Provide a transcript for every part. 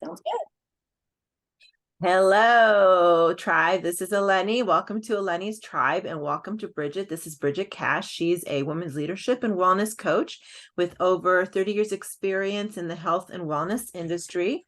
Sounds good. Hello, tribe. This is Eleni. Welcome to Eleni's Tribe and welcome to Brigette. This is Brigette Kash. She's a women's leadership and wellness coach with over 30 years experience in the health and wellness industry.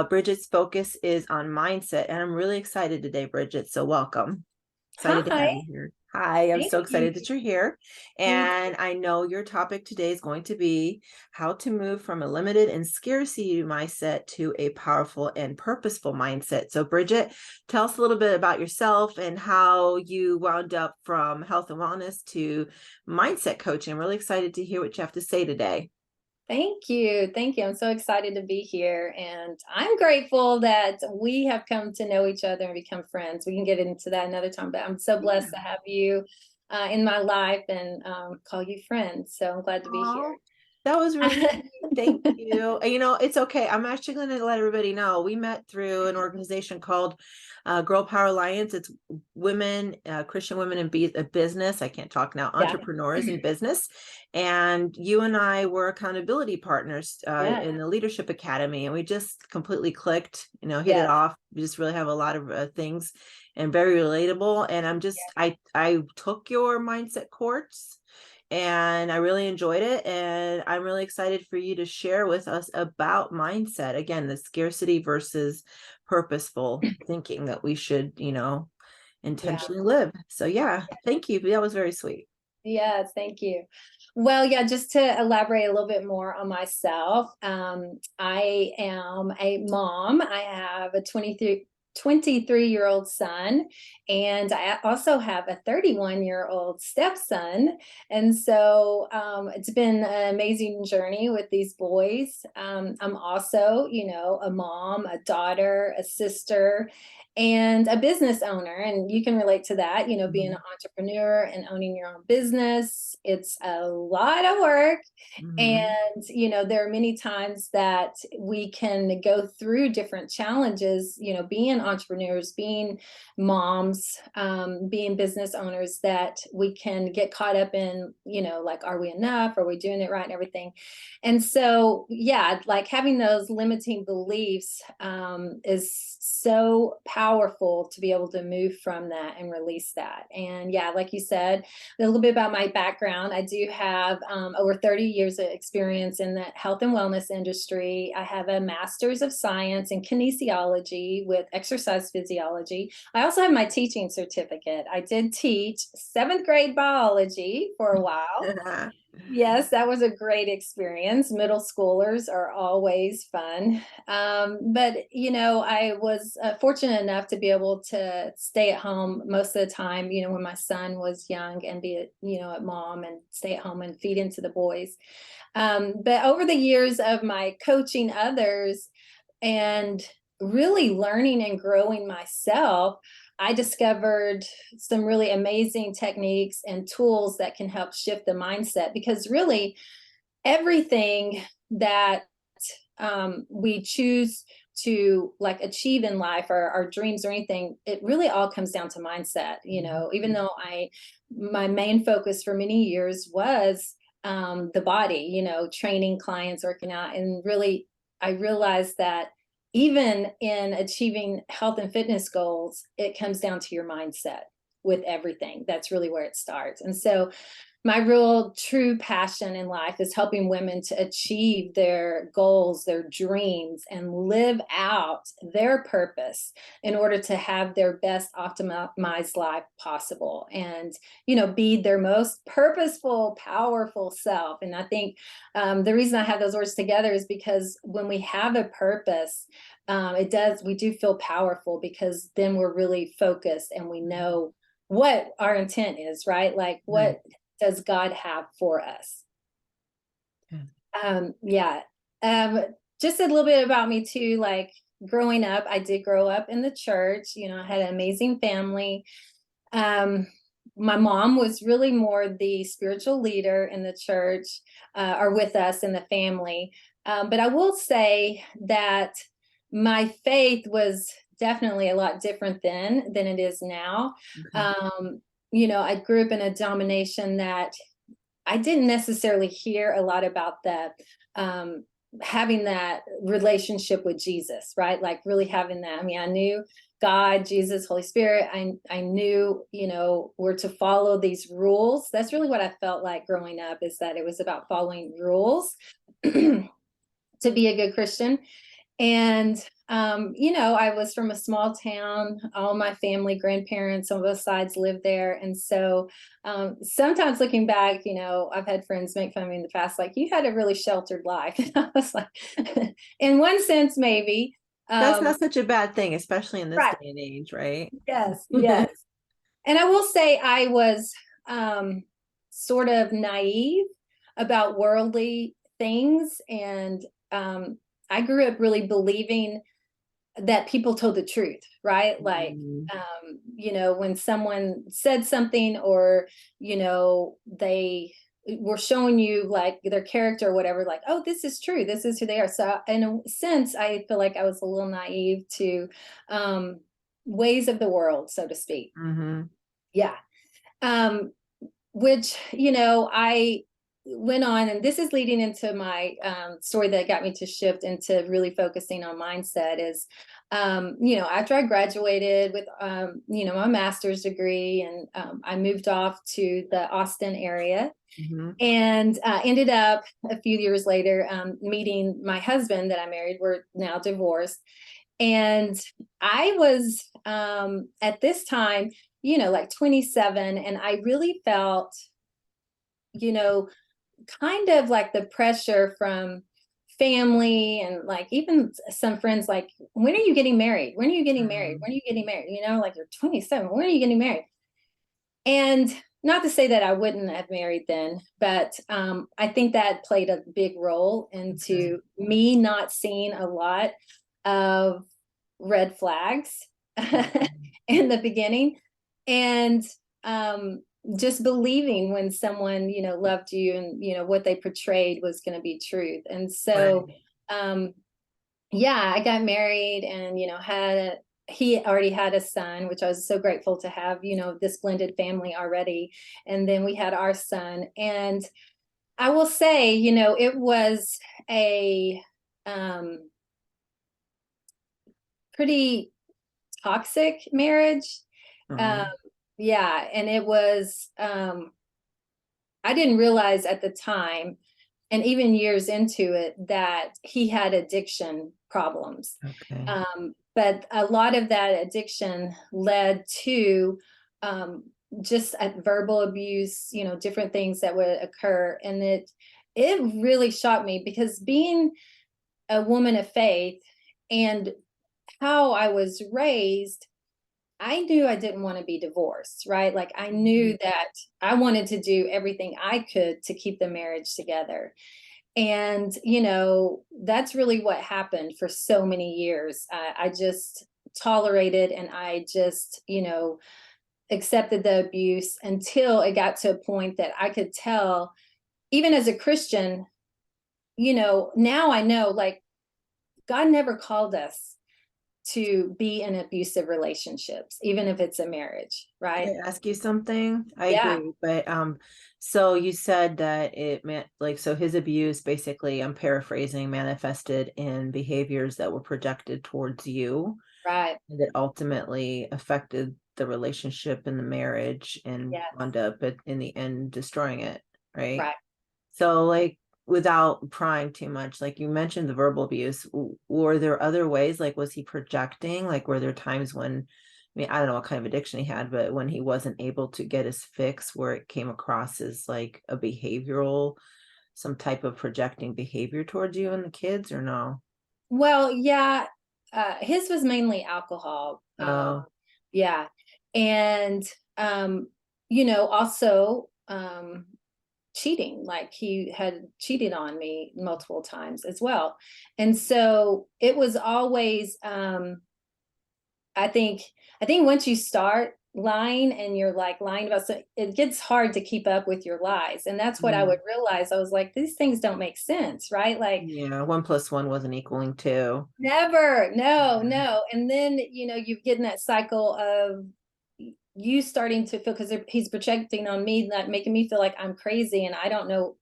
Brigitte's focus is on mindset, and I'm really excited today, Brigette. So welcome. Excited to Hi, have you here. Hi, I'm thank so you. excited that you're here. Me And I know your topic today is going to be how to move from a limited and scarcity mindset to a powerful and purposeful mindset. So, Brigette, tell us a little bit about yourself and how you wound up from health and wellness to mindset coaching. I'm really excited to hear what you have to say today. Thank you. Thank you. I'm so excited to be here. And I'm grateful that we have come to know each other and become friends. We can get into that another time, but I'm so blessed to have you in my life and call you friends. So I'm glad to be Oh, here. that was really sweet. Thank you. It's okay. I'm actually going to let everybody know we met through an organization called Girl Power Alliance. It's women, Christian women in business. I can't talk now, Yeah. entrepreneurs in business. And you and I were accountability partners Yeah. in the Leadership Academy, and we just completely clicked, hit it Yes. off. We just really have a lot of things and very relatable. And I took your mindset course and I really enjoyed it. And I'm really excited for you to share with us about mindset. Again, the scarcity versus purposeful thinking that we should, Yeah. intentionally live. So, yeah, thank you. That was very sweet. Yes, thank you. Well, yeah, just to elaborate a little bit more on myself, I am a mom. I have a 23-year-old son, and I also have a 31-year-old stepson. And so it's been an amazing journey with these boys. I'm also, a mom, a daughter, a sister, and a business owner. And you can relate to that, being an entrepreneur and owning your own business. It's a lot of work. Mhm. And, there are many times that we can go through different challenges, being entrepreneurs, being moms, being business owners, that we can get caught up in, like, are we enough? Are we doing it right? And everything. And so, yeah, like having those limiting beliefs is so powerful to be able to move from that and release that. And yeah, like you said, a little bit about my background. I do have over 30 years of experience in the health and wellness industry. I have a master's of science in kinesiology with exercise physiology. I also have my teaching certificate. I did teach seventh grade biology for a while. Yes, that was a great experience. Middle schoolers are always fun. But, I was fortunate enough to be able to stay at home most of the time, when my son was young, and be, at mom and stay at home and feed into the boys. But over the years of my coaching others and really learning and growing myself, I discovered some really amazing techniques and tools that can help shift the mindset, because really everything that we choose to like achieve in life, or our dreams or anything, it really all comes down to mindset. Even though my main focus for many years was the body, training clients, working out, and really I realized that even in achieving health and fitness goals, it comes down to your mindset with everything. That's really where it starts. And so my real true passion in life is helping women to achieve their goals, their dreams, and live out their purpose in order to have their best optimized life possible, and be their most purposeful, powerful self. And I think the reason I have those words together is because when we have a purpose, we do feel powerful, because then we're really focused and we know what our intent is, right? Like, what does God have for us? Yeah. Um, just a little bit about me too. Like, growing up, I did grow up in the church. I had an amazing family. Um, my mom was really more the spiritual leader in the church, or with us in the family. But I will say that my faith was definitely a lot different then than it is now. Okay. I grew up in a denomination that I didn't necessarily hear a lot about the having that relationship with Jesus, right? Like really having that. I mean, I knew God, Jesus, Holy Spirit. I knew, we're to follow these rules. That's really what I felt like growing up, is that it was about following rules to be a good Christian. And, I was from a small town. All my family, grandparents on both sides lived there. And so sometimes looking back, I've had friends make fun of me in the past, like, you had a really sheltered life. And I was like, in one sense, maybe. That's not such a bad thing, especially in this Right. day and age, right? Yes, yes. And I will say I was sort of naive about worldly things. And I grew up really believing that people told the truth, right? Like, Mhm. when someone said something, or, they were showing you like their character or whatever, like, oh, this is true. This is who they are. So in a sense, I feel like I was a little naive to ways of the world, so to speak. Mhm. Yeah. Um, which, I went on, and this is leading into my story that got me to shift into really focusing on mindset is, after I graduated with, my master's degree, and I moved off to the Austin area, Mhm. and ended up a few years later meeting my husband that I married. We're now divorced. And I was at this time, like 27, and I really felt, you know, kind of like the pressure from family, and like even some friends, like, when are you getting married? When are you getting married? Mhm. When are you getting married? Like, you're 27. When are you getting married? And not to say that I wouldn't have married then, but I think that played a big role Okay. into me not seeing a lot of red flags Mhm. in the beginning, and just believing when someone, loved you, and, what they portrayed was going to be truth. And so, Right. um, yeah, I got married, and, he already had a son, which I was so grateful to have, this blended family already. And then we had our son. And I will say, it was a pretty toxic marriage. Um, Oh, yeah, and it was, I didn't realize at the time, and even years into it, that he had addiction problems. okay. But a lot of that addiction led to just verbal abuse, different things that would occur. And it really shocked me, because being a woman of faith and how I was raised, I knew I didn't want to be divorced, right? Like, I Mhm. knew that I wanted to do everything I could to keep the marriage together. And, that's really what happened for so many years. I just tolerated, and I just, accepted the abuse until it got to a point that I could tell, even as a Christian, now I know, like, God never called us to be in abusive relationships, even if it's a marriage, right? Can I ask you something? I Yeah, agree, but so you said that it meant like so his abuse basically, I'm paraphrasing, manifested in behaviors that were projected towards you, right. and that ultimately affected the relationship and the marriage and Yes, wound up in the end destroying it, right? right. So, like, without prying too much, like you mentioned the verbal abuse, were there other ways? Like, was he projecting? Like, were there times when, I mean, I don't know what kind of addiction he had, but when he wasn't able to get his fix, where it came across as like a behavioral, some type of projecting behavior towards you and the kids, or no? Well, yeah, his was mainly alcohol. Oh, Yeah. And, also cheating, like, he had cheated on me multiple times as well. And so it was always, I think, once you start lying, and you're like lying about, so it gets hard to keep up with your lies. And that's what I would mm, realize. I was like, these things don't make sense, right? Like, yeah, 1 plus 1 wasn't equaling 2. never, no, Yeah. no. And then, you get in that cycle of you starting to feel, because he's projecting on me, that making me feel like I'm crazy, and I don't know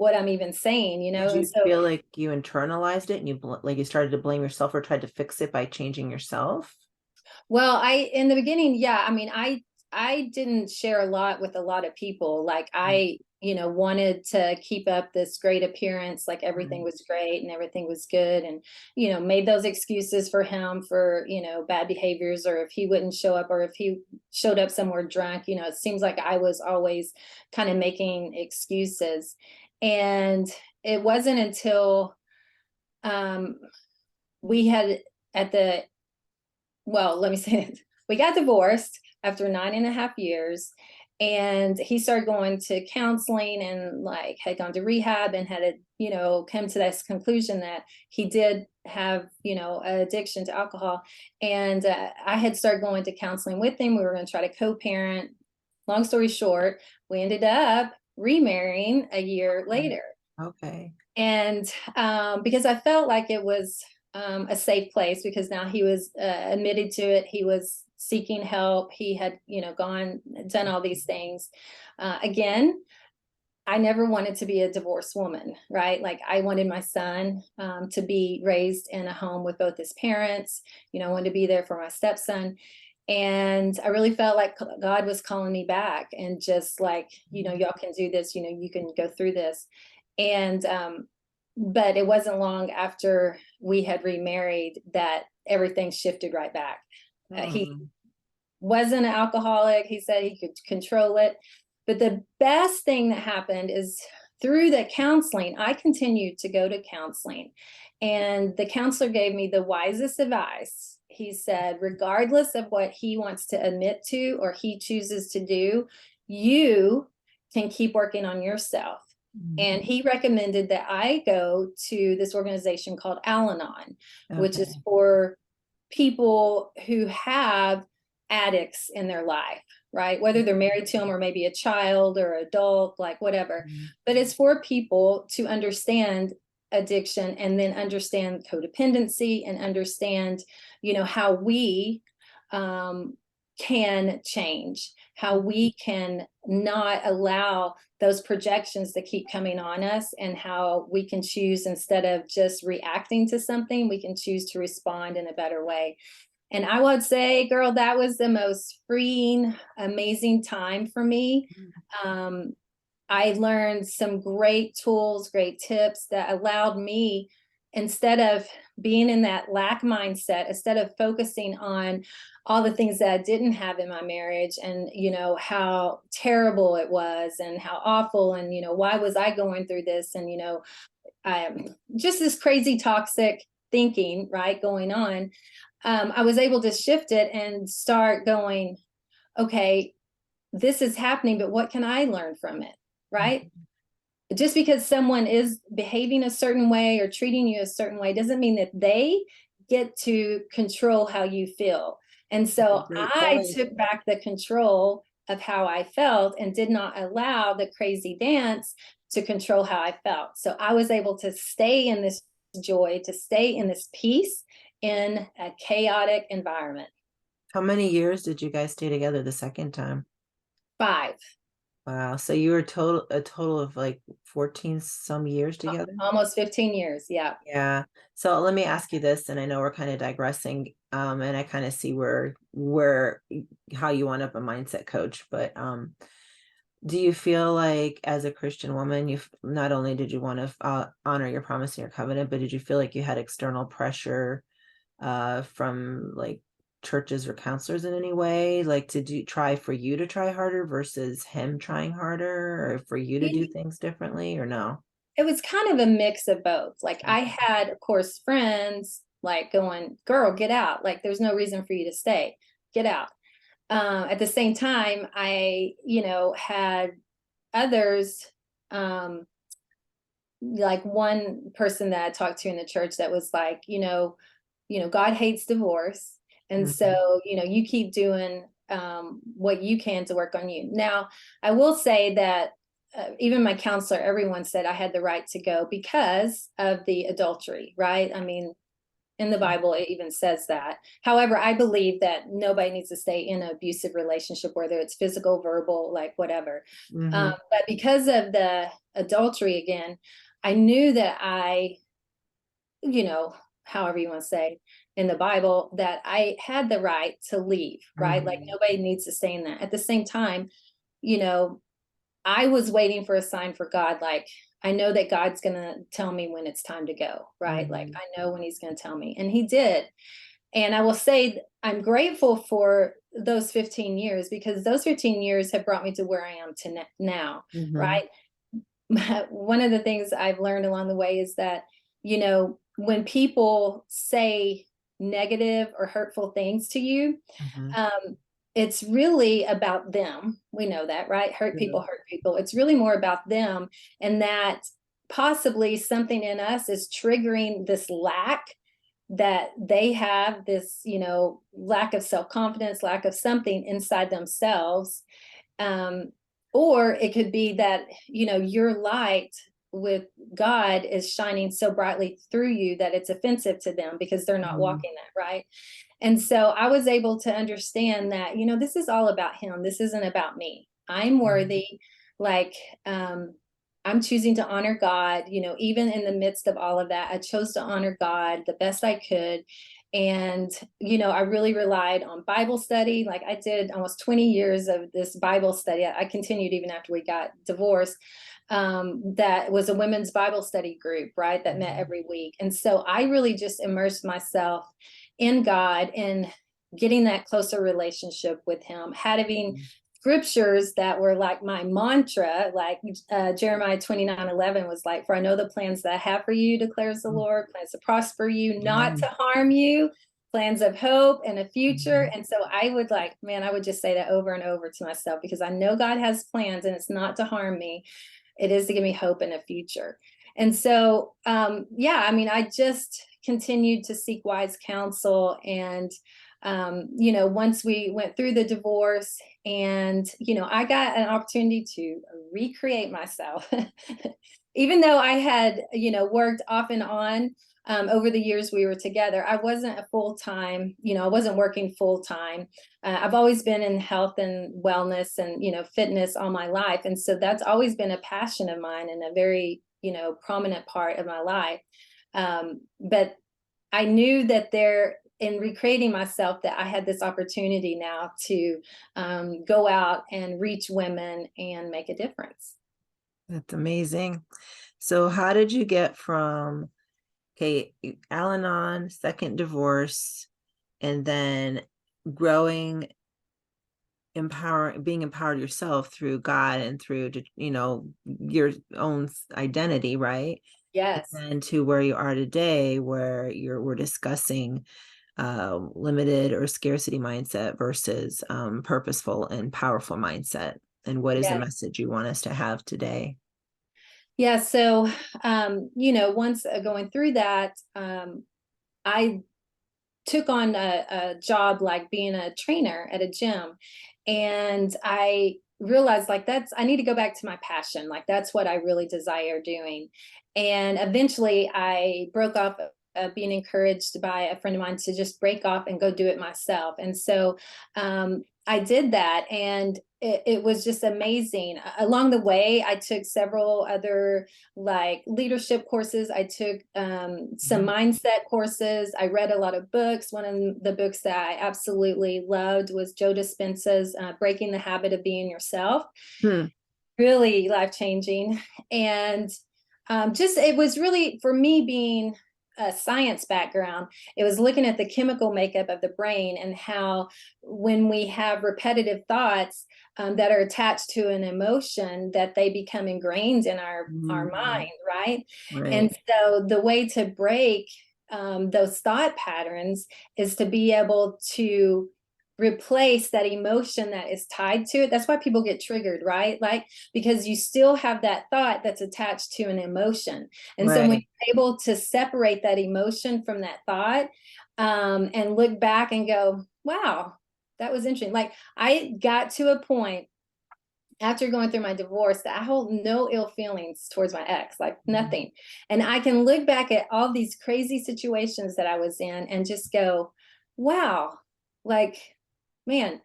what I'm even saying, Did and you so, feel like you internalized it and like you started to blame yourself or tried to fix it by changing yourself? well, in the beginning, yeah, I mean, I didn't share a lot with a lot of people. Like I, wanted to keep up this great appearance, like everything Mhm. was great and everything was good, and made those excuses for him for bad behaviors, or if he wouldn't show up, or if he showed up somewhere drunk. It seems like I was always kind of making excuses, and it wasn't until um, we had at the well, let me say this. We got divorced after 9.5 years, and he started going to counseling and like had gone to rehab and had, come to this conclusion that he did have, an addiction to alcohol. And I had started going to counseling with him. We were going to try to co-parent. Long story short, we ended up remarrying a year later. Okay. And because I felt like it was a safe place, because now he was admitted to it, he was seeking help, he had done all these things. Again, I never wanted to be a divorced woman, right? Like I wanted my son to be raised in a home with both his parents. I wanted to be there for my stepson. And I really felt like God was calling me back and just like, y'all can do this, you can go through this. And but it wasn't long after we had remarried that everything shifted right back. He Hmm. wasn't an alcoholic. He said he could control it. But the best thing that happened is through the counseling, I continued to go to counseling. And the counselor gave me the wisest advice. He said, regardless of what he wants to admit to or he chooses to do, you can keep working on yourself. And he recommended that I go to this organization called Al Anon, which is Okay. for people who have addicts in their life, right? Whether they're married to them or maybe a child or adult, like whatever. Mhm. But it's for people to understand addiction and then understand codependency and understand, how we um, can change, how we can not allow those projections to keep coming on us, and how we can choose, instead of just reacting to something, we can choose to respond in a better way. And I would say, girl, that was the most freeing, amazing time for me. Um, I learned some great tools, great tips that allowed me, instead of being in that lack mindset, instead of focusing on all the things that I didn't have in my marriage, and how terrible it was and how awful, and why was I going through this, and just this crazy toxic thinking, right, going on. I was able to shift it and start going, okay, this is happening, but what can I learn from it, right? Just because someone is behaving a certain way or treating you a certain way doesn't mean that they get to control how you feel. And That's a so great I point. took back the control of how I felt and did not allow the crazy dance to control how I felt. So I was able to stay in this joy, to stay in this peace in a chaotic environment. How many years did you guys stay together the second time? 5, Wow. So you were a total of like 14 some years together? almost 15 years. Yeah. Yeah. So let me ask you this, and I know we're kind of digressing, and I kind of see where how you want up a mindset coach, but do you feel like as a Christian woman, you not only did you want to honor your promise and your covenant, but did you feel like you had external pressure from like churches or counselors in any way, like to do try for you to try harder versus him trying harder, or for you to do things differently, or no? It was kind of a mix of both. Like I Okay. had, of course, friends like going, girl, get out. Like there's no reason for you to stay. Get out. At the same time, I, had others, um, like one person that I talked to in the church that was like, God hates divorce. And Mhm. so, you keep doing what you can to work on you. Now, I will say that even my counselor, everyone said I had the right to go because of the adultery, right? I mean, In the Bible, it even says that. However, I believe that nobody needs to stay in an abusive relationship, whether it's physical, verbal, like whatever. Mhm. But because of the adultery again, I knew that however you want to say in the Bible, that I had the right to leave, right? Like Mhm. nobody needs to stay in that. At the same time, you know, I was waiting for a sign for God. Like, I know that God's going to tell me when it's time to go, right? Like, Mhm. I know when he's going to tell me. And he did. And I will say I'm grateful for those 15 years, because those 15 years have brought me to where I am to now, Mhm. right? One of the things I've learned along the way is that, when people say negative or hurtful things to you, Mhm. um, it's really about them. We know that, right? Hurt Yeah. people hurt people. It's really more about them, and that possibly something in us is triggering this lack that they have, this, lack of self-confidence, lack of something inside themselves. Um, or it could be that, your light with God is shining so brightly through you that it's offensive to them because they're not Mhm. walking that, right? And so I was able to understand that, this is all about him. This isn't about me. I'm Mhm. worthy. Like, I'm choosing to honor God, even in the midst of all of that. I chose to honor God the best I could. And, I really relied on Bible study. Like, I did almost 20 years of this Bible study. I continued even after we got divorced. That was a women's Bible study group, right? That met Mhm. every week. And so I really just immersed myself in God and getting that closer relationship with him, having scriptures that were like my mantra, like Jeremiah 29:11 was like, for I know the plans that I have for you, declares the Mhm. Lord, plans to prosper you, not Yeah. to harm you, plans of hope and a future. Mhm. And so I would I would just say that over and over to myself, because I know God has plans and it's not to harm me. It is to give me hope and a future. And so, yeah, I mean, I just continued to seek wise counsel. And, once we went through the divorce, and, I got an opportunity to recreate myself, even though I had, worked off and on. Over the years we were together, I wasn't a full time, I wasn't working full time. I've always been in health and wellness and, fitness all my life. And so that's always been a passion of mine and a very, prominent part of my life. But I knew that in recreating myself, that I had this opportunity now to go out and reach women and make a difference. That's amazing. So how did you get from, okay, Al-Anon, second divorce, and then growing, being empowered yourself through God and through, your own identity, right? And Yes. then to where you are today, where we're discussing limited or scarcity mindset versus purposeful and powerful mindset. And what is the Yes. message you want us to have today? Yeah. So, once going through that, I took on a job like being a trainer at a gym. And I realized I need to go back to my passion. Like, that's what I really desire doing. And eventually I broke off, being encouraged by a friend of mine to just break off and go do it myself. And so I did that, and it was just amazing. Along the way, I took several other like leadership courses. I took some Mhm. mindset courses. I read a lot of books. One of the books that I absolutely loved was Joe Dispenza's Breaking the Habit of Being Yourself. Hmm. Really life changing. And just, it was really, for me, being a science background, it was looking at the chemical makeup of the brain and how when we have repetitive thoughts that are attached to an emotion, that they become ingrained in our Mhm. mind, right? And Right. so the way to break those thought patterns is to be able to replace that emotion that is tied to it. That's why people get triggered, right? Like, because you still have that thought that's attached to an emotion. And so when Right. you're able to separate that emotion from that thought, and look back and go, wow, that was interesting. Like, I got to a point after going through my divorce, that I hold no ill feelings towards my ex, like nothing. And I can look back at all these crazy situations that I was in and just go, wow, like, man,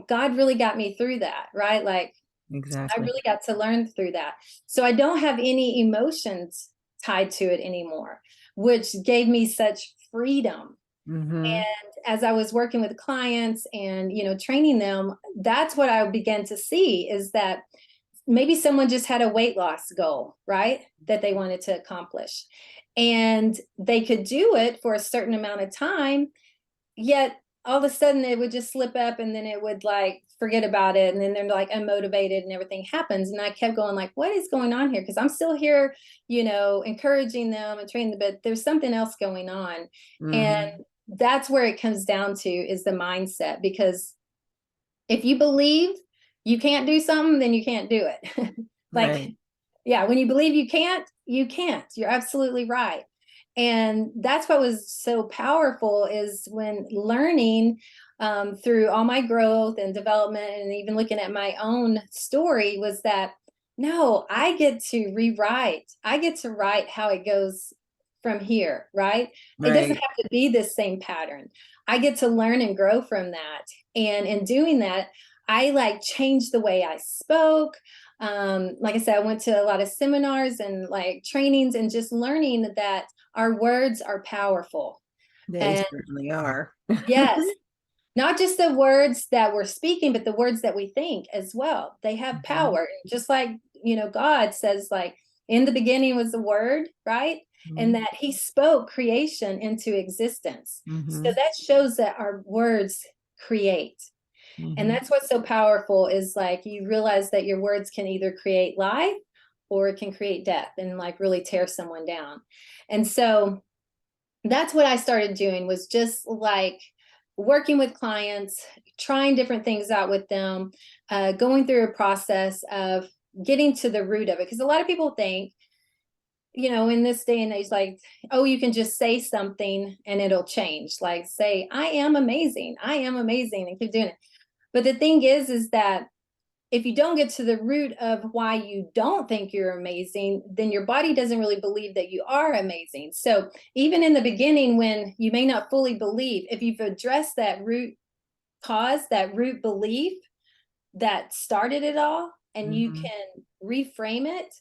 God really got me through that, right? Like, I Exactly. really got to learn through that. So I don't have any emotions tied to it anymore, which gave me such freedom. Mm-hmm. And as I was working with clients and, training them, that's what I began to see, is that maybe someone just had a weight loss goal, right? That they wanted to accomplish. And they could do it for a certain amount of time, yet all of a sudden it would just slip up, and then it would like forget about it, and then they're like unmotivated and everything happens. And I kept going like, what is going on here? Because I'm still here, encouraging them and training them, but there's something else going on. And Mm-hmm. that's where it comes down to, is the mindset. Because if you believe you can't do something, then you can't do it. Like, Right. yeah, when you believe you can't, you can't. You're absolutely right. And that's what was so powerful, is when learning, through all my growth and development, and even looking at my own story, was that no, I get to rewrite. I get to write how it goes from here, right? It doesn't Right. have to be this same pattern. I get to learn and grow from that. And in doing that, I like changed the way I spoke. Like I said, I went to a lot of seminars and like trainings, and just learning that our words are powerful. They And certainly are. yes, not just the words that we're speaking, but the words that we think as well. They have Mhm. power. Just like, God says, like, in the beginning was the word, right? And Mhm. that he spoke creation into existence. So Mhm. that shows that our words create. And Mhm. that's what's so powerful, is like you realize that your words can either create life or it can create death, and like really tear someone down. And so that's what I started doing, was just like working with clients, trying different things out with them, going through a process of getting to the root of it. Because a lot of people think, in this day and age, like, oh, you can just say something and it'll change. Like, say, I am amazing, and keep doing it. But the thing is that if you don't get to the root of why you don't think you're amazing, then your body doesn't really believe that you are amazing. So even in the beginning, when you may not fully believe, if you've addressed that root cause, that root belief that started it all, and you Mhm. can reframe it,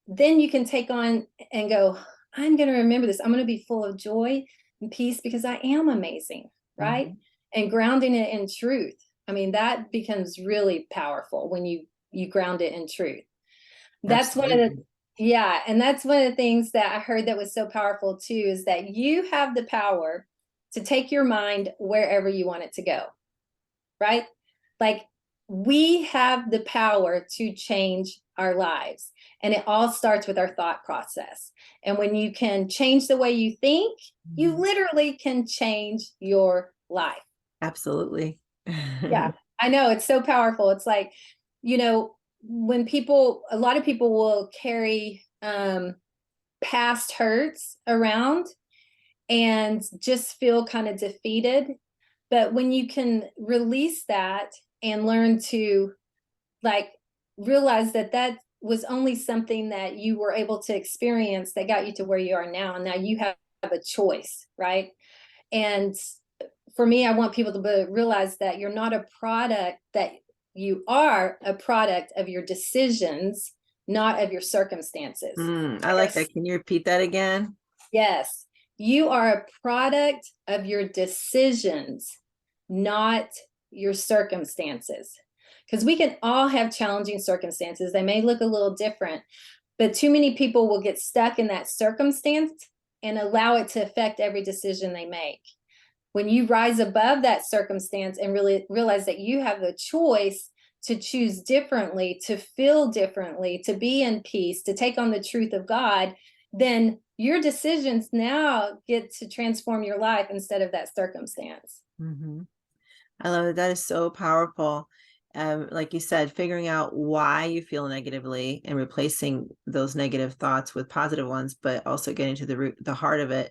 then you can take on and go, I'm going to remember this. I'm going to be full of joy and peace because I am amazing, right? Mhm. And grounding it in truth. I mean, that becomes really powerful when you ground it in truth. That's one of the Absolutely. Yeah, and that's one of the things that I heard that was so powerful too, is that you have the power to take your mind wherever you want it to go, right? Like, we have the power to change our lives. And it all starts with our thought process. And when you can change the way you think, you Mhm. literally can change your life. Absolutely. Yeah, I know, it's so powerful. It's like, when a lot of people will carry past hurts around and just feel kind of defeated. But when you can release that and learn to like realize that that was only something that you were able to experience that got you to where you are now, and now you have a choice, right? And for me, I want people to realize that you're not a product, that you are a product of your decisions, not of your circumstances. I like that. Can you repeat that again? Yes, you are a product of your decisions, not your circumstances. Because we can all have challenging circumstances. They may look a little different, but too many people will get stuck in that circumstance and allow it to affect every decision they make. When you rise above that circumstance and really realize that you have the choice to choose differently, to feel differently, to be in peace, to take on the truth of God, then your decisions now get to transform your life instead of that circumstance. Mhm. I love it. That is so powerful. Like you said, figuring out why you feel negatively and replacing those negative thoughts with positive ones, but also getting to the root, the heart of it.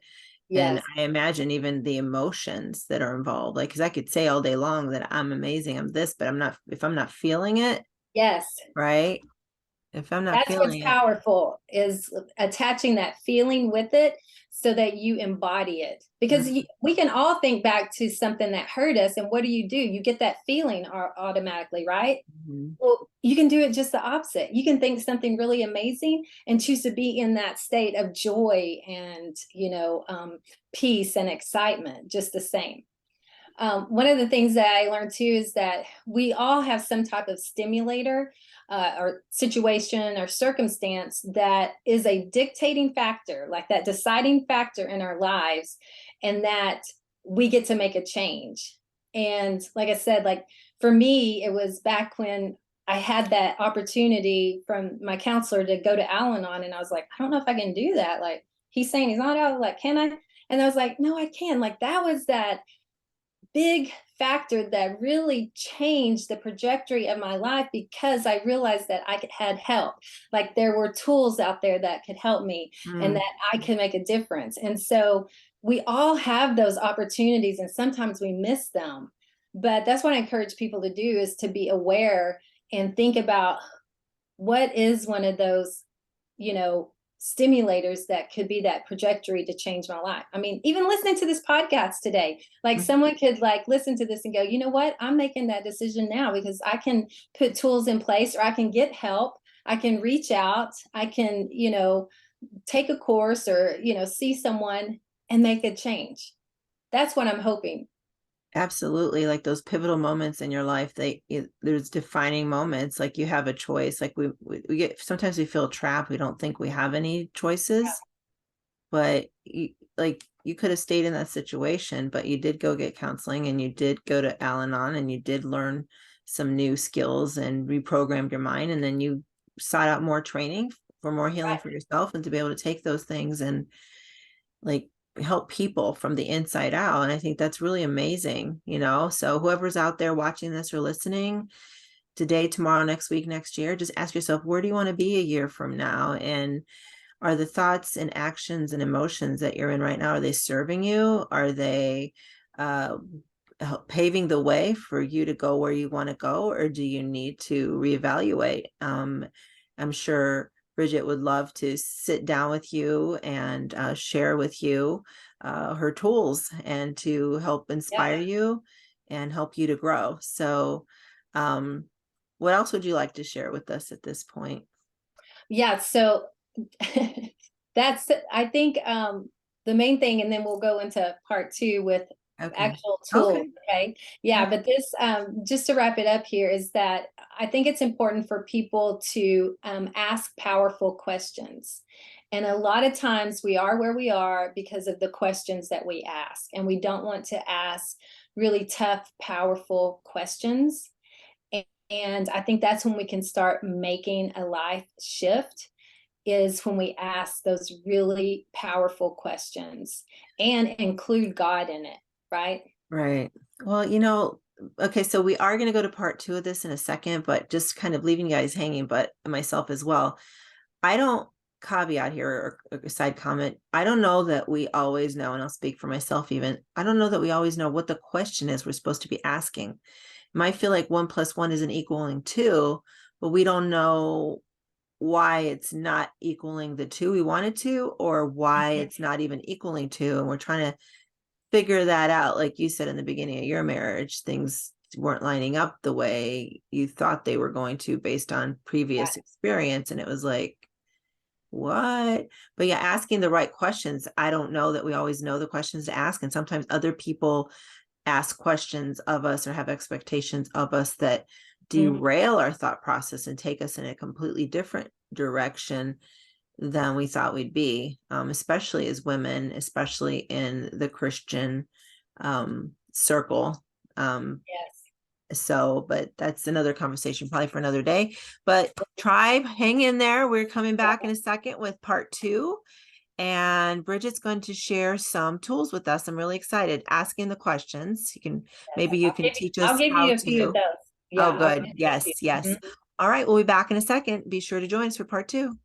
And Yes. I imagine even the emotions that are involved, like, because I could say all day long that I'm amazing, I'm this, but I'm not, if I'm not feeling it, Yes. right? If I'm not That's what's feeling it. powerful, is attaching that feeling with it so that you embody it. Because we can all think back to something that hurt us, and what do? You get that feeling automatically, right? Mhm. Well, you can do it just the opposite. You can think something really amazing and choose to be in that state of joy and, peace and excitement, just the same. One of the things that I learned too is that we all have some type of stimulator or situation or circumstance that is a dictating factor, like that deciding factor in our lives, and that we get to make a change. And like I said, like for me, it was back when I had that opportunity from my counselor to go to Al Anon, and I was like, I don't know if I can do that. Like he's saying he's not out, like, can I? And I was like, no, I can. Like that was that big factor that really changed the trajectory of my life, because I realized that I had help. Like there were tools out there that could help me and Mm, that I could make a difference. And so we all have those opportunities and sometimes we miss them. But that's what I encourage people to do, is to be aware and think about what is one of those, you know, stimulators that could be that trajectory to change my life. I mean, even listening to this podcast today, like mm, someone could like listen to this and go, you know what? I'm making that decision now because I can put tools in place, or I can get help. I can reach out. I can, take a course, or, see someone and make a change. That's what I'm hoping. absolutely. Like those pivotal moments in your life, there's defining moments. Like you have a choice. Like we get, sometimes we feel trapped. We don't think we have any choices, but like you could have stayed in that situation, but you did go get counseling and you did go to Al-Anon and you did learn some new skills and reprogrammed your mind. And then you sought out more training for more healing Right. for yourself and to be able to take those things and like help people from the inside out. And I think that's really amazing, So whoever's out there watching this or listening today, tomorrow, next week, next year, just ask yourself, where do you want to be a year from now? And are the thoughts and actions and emotions that you're in right now, are they serving you? Are they uh, paving the way for you to go where you want to go, or do you need to reevaluate? I'm sure Brigette would love to sit down with you and share with you her tools and to help Yeah. inspire you and help you to grow. So, what else would you like to share with us at this point? Yeah. So that's, I think, the main thing, and then we'll go into part two with Okay. actual tools. Okay. Okay. Yeah. But this, just to wrap it up here, is that I think it's important for people to ask powerful questions. And a lot of times we are where we are because of the questions that we ask, and we don't want to ask really tough, powerful questions. And I think that's when we can start making a life shift, is when we ask those really powerful questions and include God in it, right? Right. Well, okay, so we are going to go to part two of this in a second, but just kind of leaving you guys hanging, but myself as well. I don't caveat here or a side comment. I don't know that we always know, and I'll speak for myself even. I don't know that we always know what the question is we're supposed to be asking. It might feel like 1 + 1 isn't equaling 2, but we don't know why it's not equaling the 2 we wanted to, or why Mhm. it's not even equaling 2. And we're trying to figure that out. Like you said in the beginning of your marriage, things weren't lining up the way you thought they were going to based on previous Right. experience. And it was like, what? But yeah, asking the right questions. I don't know that we always know the questions to ask. And sometimes other people ask questions of us or have expectations of us that Mhm. derail our thought process and take us in a completely different direction than we thought we'd be, especially as women, especially in the Christian circle. Yes. But that's another conversation probably for another day. But tribe, hang in there. We're coming back in a second with part two. And Bridgette's going to share some tools with us. I'm really excited. Asking the questions. Yes. Maybe you can teach I'll us give how you a few of to. those. Oh, Yeah, I'll give good. you a Yes, few. yes. Mhm. All right. We'll be back in a second. Be sure to join us for part two.